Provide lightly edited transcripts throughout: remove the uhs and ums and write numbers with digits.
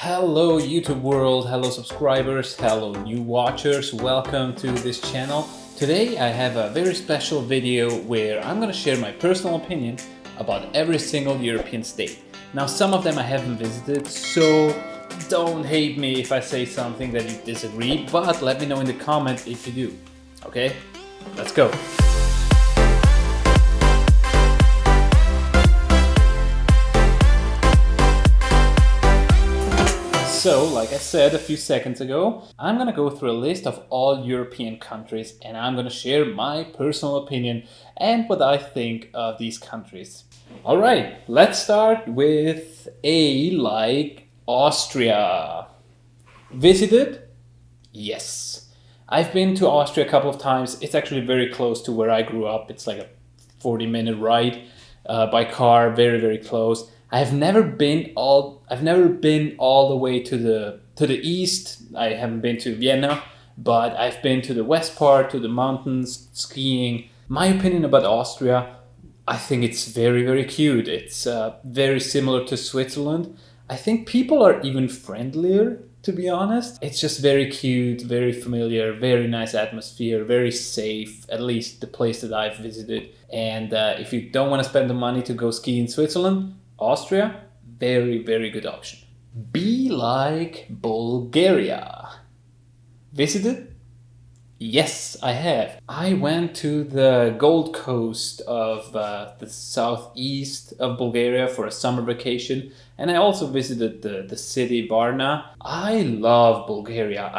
Hello YouTube world, hello subscribers, hello new watchers, welcome to this channel. Today I have a very special video where I'm gonna share my personal opinion about every single European state. Now some of them I haven't visited, so don't hate me if I say something that you disagree, but let me know in the comment if you do. Okay, let's go. So, like I said a few seconds ago, I'm gonna go through a list of all European countries and I'm gonna share my personal opinion and what I think of these countries. Alright, let's start with like Austria. Visited? Yes. I've been to Austria a couple of times. It's actually very close to where I grew up. It's like a 40-minute ride by car, very, very close. I've never been all the way to the east. I haven't been to Vienna, but I've been to the west part, to the mountains, skiing. My opinion about Austria, I think it's very, very cute. It's very similar to Switzerland. I think people are even friendlier, to be honest. It's just very cute, very familiar, very nice atmosphere, very safe, at least the place that I've visited. And if you don't want to spend the money to go ski in Switzerland, Austria, very, very good option. Be like Bulgaria. Visited? Yes, I have. I went to the Gold Coast of the southeast of Bulgaria for a summer vacation, and I also visited the city Varna. I love Bulgaria.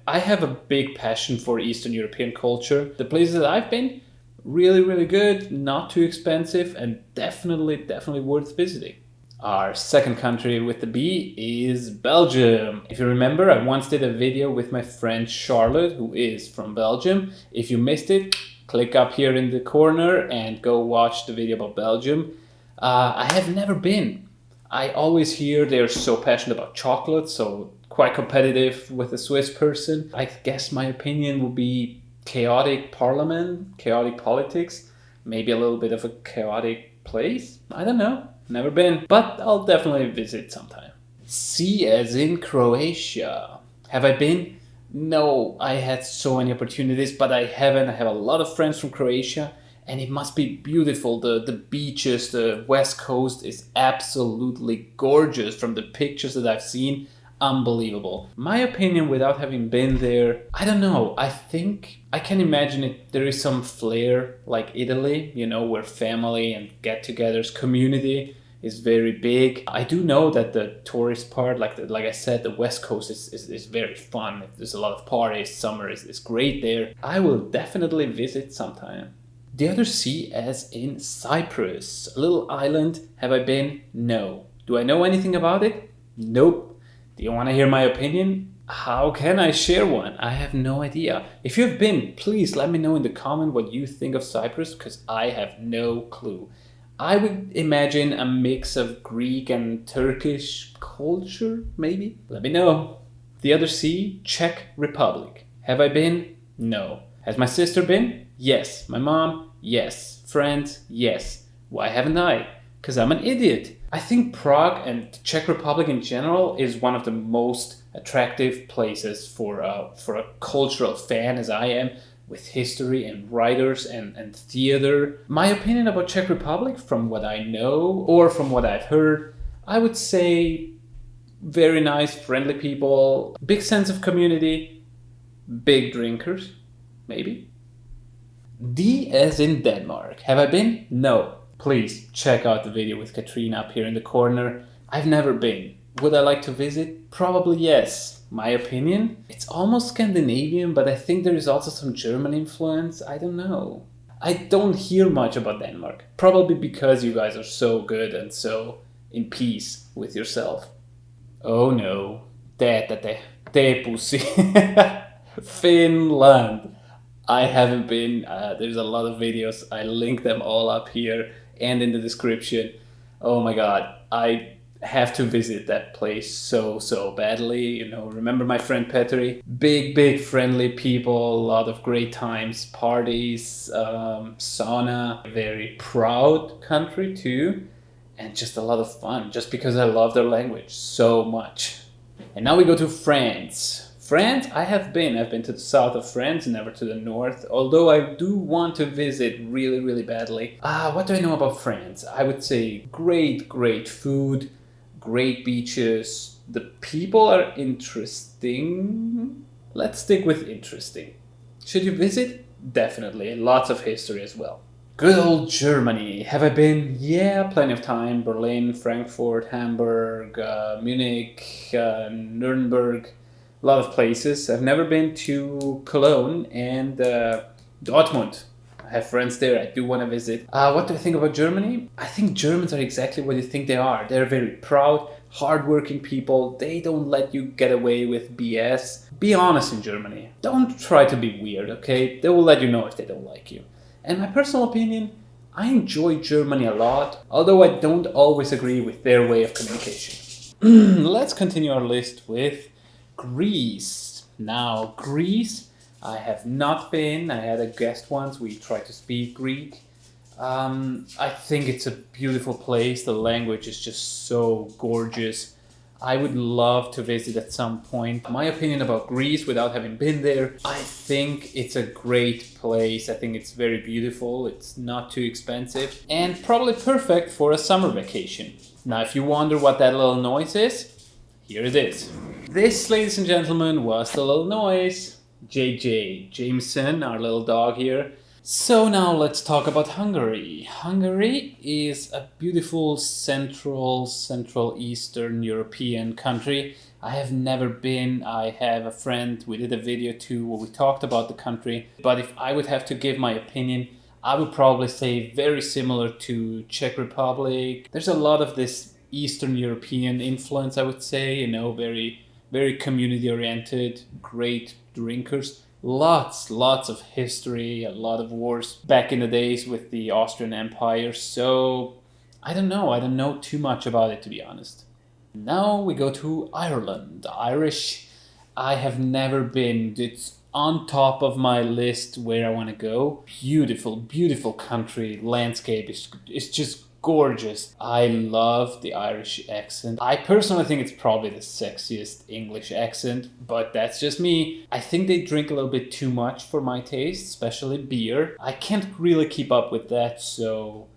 I have a big passion for Eastern European culture. The places that I've been, really, really good, not too expensive, and definitely worth visiting. Our second country with the B is Belgium. If you remember, I once did a video with my friend Charlotte, who is from Belgium. If you missed it, click up here in the corner and go watch the video about Belgium. I have never been. I always hear they're so passionate about chocolate, so quite competitive with a Swiss person. I guess my opinion would be chaotic parliament, chaotic politics, maybe a little bit of a chaotic place. I don't know, never been, but I'll definitely visit sometime. C as in Croatia. Have I been? No, I had so many opportunities, but I haven't. I have a lot of friends from Croatia and it must be beautiful. The beaches, the west coast is absolutely gorgeous from the pictures that I've seen. Unbelievable. My opinion, without having been there, I don't know. I think I can imagine it. There is some flair like Italy, you know, where family and get-togethers, community is very big. I do know that the tourist part, like I said, the west coast is very fun. There's a lot of parties. Summer is great there. I will definitely visit sometime. The other C as in Cyprus, a little island. Have I been? No. Do I know anything about it? Nope. Do you want to hear my opinion? How can I share one? I have no idea. If you've been, please let me know in the comment what you think of Cyprus, because I have no clue. I would imagine a mix of Greek and Turkish culture, maybe? Let me know. The other C, Czech Republic. Have I been? No. Has my sister been? Yes. My mom? Yes. Friends? Yes. Why haven't I? Because I'm an idiot. I think Prague and Czech Republic in general is one of the most attractive places for a cultural fan as I am, with history and writers and theater. My opinion about Czech Republic, from what I know or from what I've heard, I would say very nice, friendly people, big sense of community, big drinkers, maybe. D as in Denmark. Have I been? No. Please check out the video with Katrina up here in the corner. I've never been. Would I like to visit? Probably yes. My opinion? It's almost Scandinavian, but I think there is also some German influence. I don't know. I don't hear much about Denmark. Probably because you guys are so good and so in peace with yourself. Oh no. Te pussy. Finland. I haven't been. There's a lot of videos. I link them all up here and in the description. Oh my god, I have to visit that place so badly. You know, remember my friend Petri? Big friendly people, a lot of great times, parties, sauna. Very proud country too, and just a lot of fun, just because I love their language so much. And now we go to France. France, I've been to the south of France, never to the north, although I do want to visit really, really badly. What do I know about France? I would say great food, great beaches. The people are interesting. Let's stick with interesting. Should you visit? Definitely. Lots of history as well. Good old Germany. Have I been? Yeah, plenty of time. Berlin, Frankfurt, Hamburg, Munich, Nuremberg. A lot of places. I've never been to Cologne and Dortmund. I have friends there. I do want to visit. What do I think about Germany? I think Germans are exactly what you think they are. They're very proud, hardworking people. They don't let you get away with BS. Be honest in Germany. Don't try to be weird, okay? They will let you know if they don't like you. And my personal opinion, I enjoy Germany a lot, although I don't always agree with their way of communication. Let's continue our list with Greece. Now, Greece, I have not been. I had a guest once. We tried to speak Greek. I think it's a beautiful place. The language is just so gorgeous. I would love to visit at some point. My opinion about Greece, without having been there, I think it's a great place. I think it's very beautiful. It's not too expensive and probably perfect for a summer vacation. Now, if you wonder what that little noise is, here it is. This, ladies and gentlemen, was the little noise. JJ, Jameson, our little dog here. So now let's talk about Hungary. Hungary is a beautiful central eastern European country. I have never been. I have a friend. We did a video too where we talked about the country. But if I would have to give my opinion, I would probably say very similar to Czech Republic. There's a lot of this Eastern European influence, I would say, you know, very community oriented, great drinkers. Lots of history, a lot of wars back in the days with the Austrian Empire. So I don't know too much about it, to be honest. Now we go to Ireland. Irish, I have never been. It's on top of my list where I want to go. Beautiful country. Landscape is just gorgeous. I love the Irish accent. I personally think it's probably the sexiest English accent, but that's just me. I think they drink a little bit too much for my taste, especially beer. I can't really keep up with that, so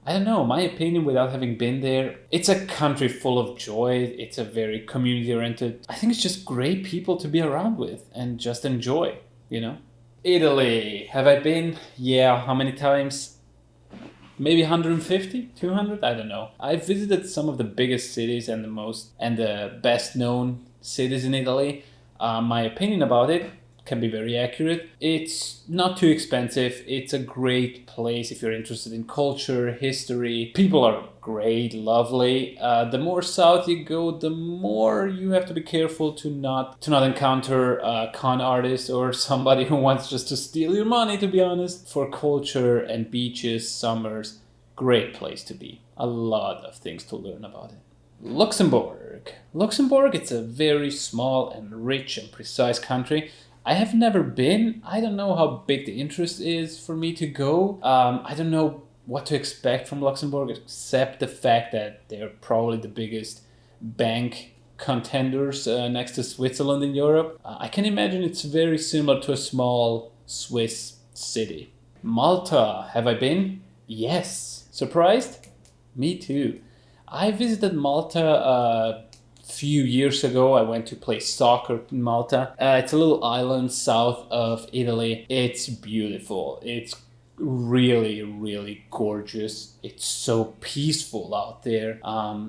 I don't know. My opinion, without having been there, it's a country full of joy. It's a very community oriented. I think it's just great people to be around with and just enjoy, you know? Italy. Have I been? Yeah. How many times? Maybe 150, 200, I don't know. I visited some of the biggest cities and the best known cities in Italy. My opinion about it can be very accurate. It's not too expensive. It's a great place if you're interested in culture, history. People are great, lovely. The more south you go, the more you have to be careful to not encounter a con artist or somebody who wants just to steal your money, to be honest. For culture and beaches, summers, great place to be. A lot of things to learn about it. Luxembourg. Luxembourg, it's a very small and rich and precise country. I have never been. I don't know how big the interest is for me to go. I don't know what to expect from Luxembourg, except the fact that they're probably the biggest bank contenders next to Switzerland in Europe. I can imagine it's very similar to a small Swiss city. Malta, have I been? Yes. Surprised? Me too. I visited Malta a few years ago. I went to play soccer in Malta. It's a little island south of Italy. It's beautiful. It's really gorgeous. It's so peaceful out there.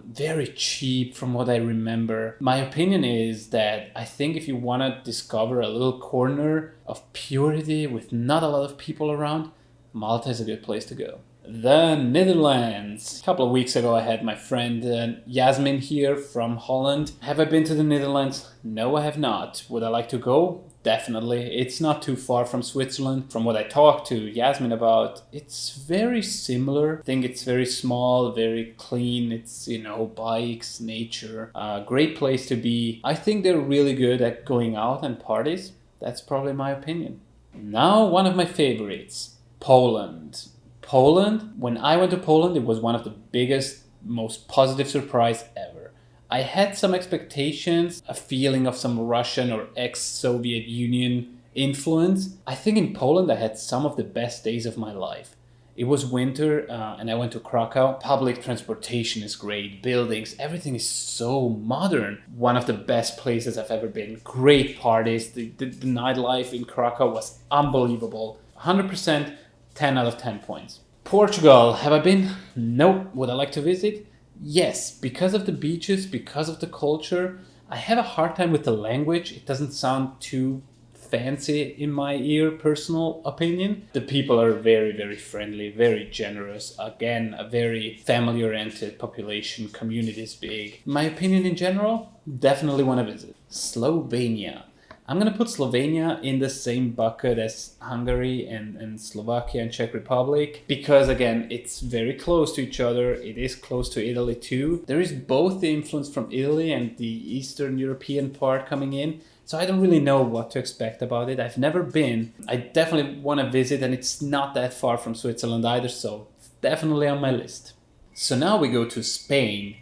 Very cheap from what I remember. My opinion is that I think if you want to discover a little corner of purity with not a lot of people around, Malta is a good place to go. The Netherlands. A couple of weeks ago I had my friend Yasmin here from Holland. Have I been to the Netherlands? No, I have not. Would I like to go? Definitely. It's not too far from Switzerland. From what I talked to Yasmin about, it's very similar. I think it's very small, very clean. It's, you know, bikes, nature. Great place to be. I think they're really good at going out and parties. That's probably my opinion. Now, one of my favorites, Poland. Poland, when I went to Poland, it was one of the biggest, most positive surprise ever. I had some expectations, a feeling of some Russian or ex-Soviet Union influence. I think in Poland I had some of the best days of my life. It was winter and I went to Krakow. Public transportation is great, buildings, everything is so modern. One of the best places I've ever been. Great parties, the nightlife in Krakow was unbelievable. 100%, 10 out of 10 points. Portugal, have I been? Nope. Would I like to visit? Yes, because of the beaches, because of the culture. I have a hard time with the language. It doesn't sound too fancy in my ear, personal opinion. The people are very, very friendly, very generous. Again, a very family-oriented population, community is big. My opinion in general, definitely want to visit. Slovenia. I'm going to put Slovenia in the same bucket as Hungary and Slovakia and Czech Republic because, again, it's very close to each other. It is close to Italy too. There is both the influence from Italy and the Eastern European part coming in. So I don't really know what to expect about it. I've never been. I definitely want to visit, and it's not that far from Switzerland either, so it's definitely on my list. So now we go to Spain.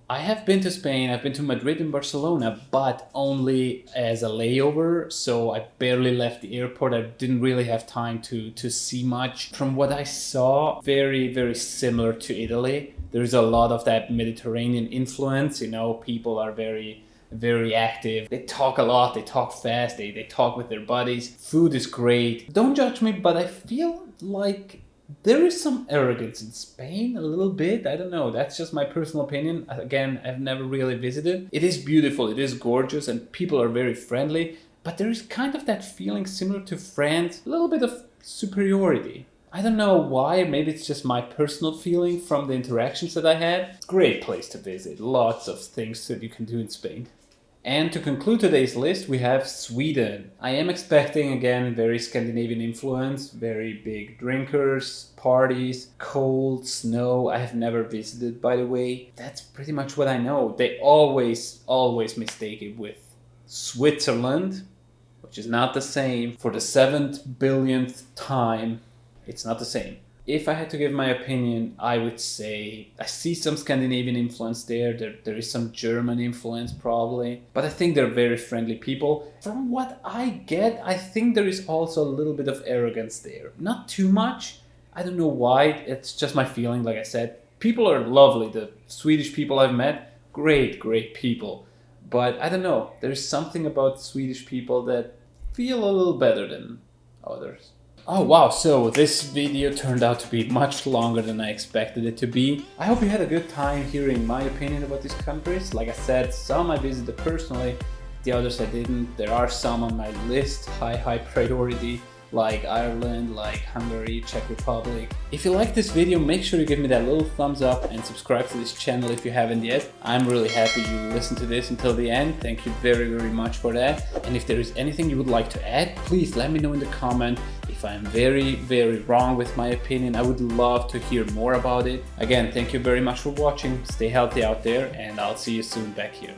I have been to Spain. I've been to Madrid and Barcelona, but only as a layover. So I barely left the airport. I didn't really have time to see much. From what I saw, very, very similar to Italy. There's a lot of that Mediterranean influence. You know, people are very active. They talk a lot, they talk fast, they talk with their buddies. Food is great. Don't judge me, but I feel like there is some arrogance in Spain, a little bit. I don't know, that's just my personal opinion. Again, I've never really visited. It is beautiful, it is gorgeous, and people are very friendly, but there is kind of that feeling similar to France, a little bit of superiority. I don't know why, maybe it's just my personal feeling from the interactions that I had. Great place to visit, lots of things that you can do in Spain. And to conclude today's list, we have Sweden. I am expecting, again, very Scandinavian influence, very big drinkers, parties, cold, snow. I have never visited, by the way. That's pretty much what I know. They always mistake it with Switzerland, which is not the same. For the 7th billionth time, it's not the same. If I had to give my opinion, I would say I see some Scandinavian influence there. There is some German influence probably. But I think they're very friendly people. From what I get, I think there is also a little bit of arrogance there. Not too much. I don't know why. It's just my feeling, like I said. People are lovely. The Swedish people I've met, great people. But I don't know. There's something about Swedish people that feel a little better than others. Oh wow, so this video turned out to be much longer than I expected it to be. I hope you had a good time hearing my opinion about these countries. Like I said, some I visited personally, the others I didn't. There are some on my list, high priority, like Ireland, like Hungary, Czech Republic. If you like this video, make sure you give me that little thumbs up and subscribe to this channel if you haven't yet. I'm really happy you listened to this until the end. Thank you very much for that. And if there is anything you would like to add, please let me know in the comment. If I'm very wrong with my opinion, I would love to hear more about it. Again, thank you very much for watching. Stay healthy out there, and I'll see you soon back here.